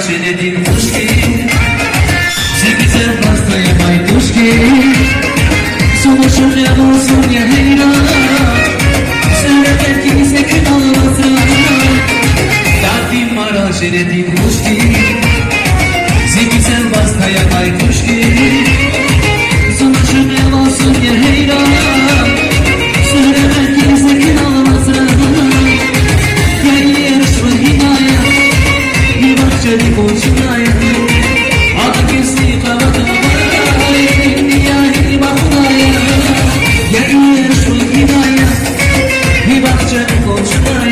şenedin kuşki Zibize bastaya bay kuşki Sonu şöyle olsun ya heyran Söyle ki sekin olmasın Dati mara şenedin kuşki Zibize bastaya bay kuşki Sonu şöyle olsun ya heyran Söyle ki sekin olmasın Jadi kunjungan, ada kisi kalau terbaik dia ini bahaya. Jadi harus hidayah, hibah jadi kunjungan,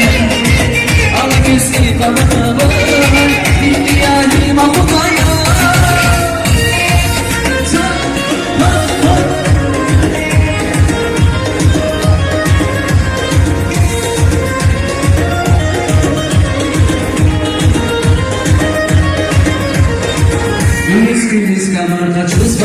ada kisi kalau terbaik dia ini bahaya. Biz kamarda çöz